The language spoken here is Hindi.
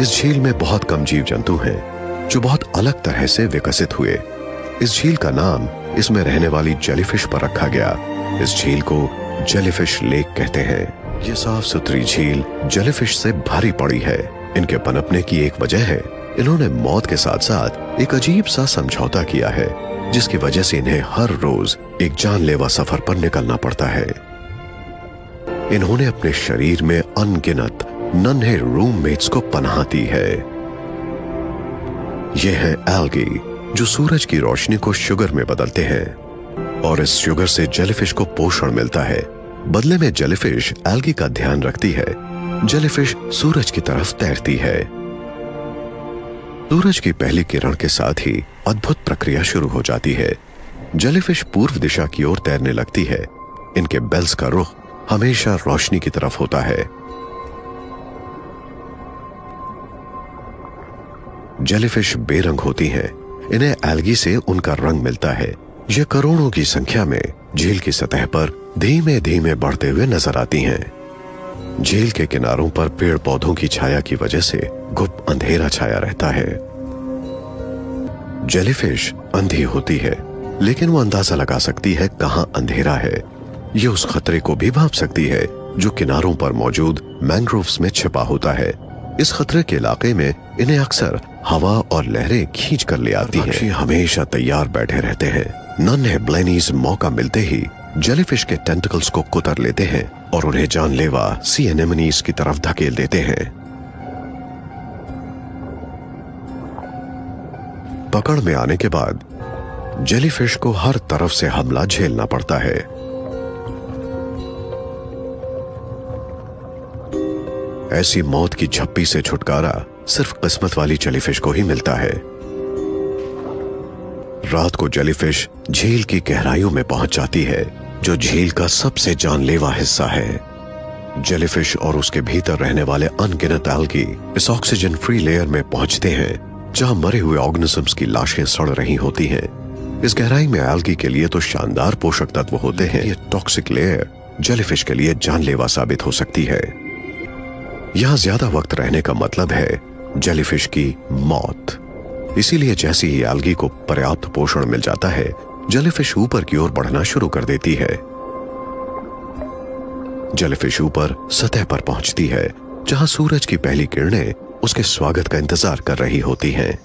इस झील में बहुत कम जीव जंतु हैं जो बहुत अलग तरह से विकसित हुए। इस झील का नाम इसमें रहने वाली जेलीफिश पर रखा गया। इस झील को जेलीफिश लेक कहते हैं। ये साफ सुथरी झील जेलीफिश से भरी पड़ी है। इनके पनपने की एक वजह है, इन्होंने मौत के साथ साथ एक अजीब सा समझौता किया है, जिसकी वजह से इन्हें हर रोज एक जानलेवा सफर पर निकलना पड़ता है। इन्होंने अपने शरीर में अनगिनत नन्हे रूममेट्स को पनाह दी है। ये है एल्गी, जो सूरज की रोशनी को शुगर में बदलते हैं और इस शुगर से जेलीफिश को पोषण मिलता है। बदले में जेलीफिश एल्गी का ध्यान रखती है। जेलीफिश सूरज की तरफ तैरती है। सूरज की पहली किरण के साथ ही अद्भुत प्रक्रिया शुरू हो जाती है। जेलीफिश पूर्व दिशा की ओर तैरने लगती है। इनके बेल्स का रुख हमेशा रोशनी की तरफ होता है। जेलीफिश बेरंग होती हैं। इन्हें एल्गी से उनका रंग मिलता है। ये करोड़ों की संख्या में झील की सतह पर धीमे धीमे बढ़ते हुए नजर आती हैं। झील के किनारों पर पेड़ पौधों की छाया की वजह से गुप्त अंधेरा छाया रहता है। जेलीफिश अंधी होती है, लेकिन वो अंदाजा लगा सकती है कहां अंधेरा है। ये उस खतरे को भी भांप सकती है जो किनारों पर मौजूद मैंग्रोव्स में छिपा होता है। इस खतरे के इलाके में इन्हें अक्सर हवा और लहरें खींच कर ले आती हैं। पक्षी हमेशा तैयार बैठे रहते हैं। नन्हे ब्लेनीज मौका मिलते ही जेलीफिश के टेंटिकल्स को कुतर लेते हैं और उन्हें जानलेवा सी एनेमोनीज की तरफ धकेल देते हैं। पकड़ में आने के बाद जेलीफिश को हर तरफ से हमला झेलना पड़ता है। ऐसी मौत की झप्पी से छुटकारा सिर्फ किस्मत वाली जेलीफिश को ही मिलता है। रात को जेलीफिश झील की गहराइयों में पहुंच जाती है, जो झील का सबसे जानलेवा हिस्सा है। जेलीफिश और उसके भीतर रहने वाले अनगिनत एल्गी इस ऑक्सीजन फ्री लेयर में पहुंचते हैं, जहां मरे हुए ऑर्गेनिजम्स की लाशें सड़ रही होती हैं। इस गहराई में एल्गी के लिए तो शानदार पोषक तत्व होते हैं। ये टॉक्सिक लेयर जेलीफिश के लिए जानलेवा साबित हो सकती है। यहां ज्यादा वक्त रहने का मतलब है जेलीफिश की मौत। इसीलिए जैसे ही एल्गी को पर्याप्त पोषण मिल जाता है, जेलीफिश ऊपर की ओर बढ़ना शुरू कर देती है। जेलीफिश ऊपर सतह पर पहुंचती है, जहां सूरज की पहली किरणें उसके स्वागत का इंतजार कर रही होती हैं।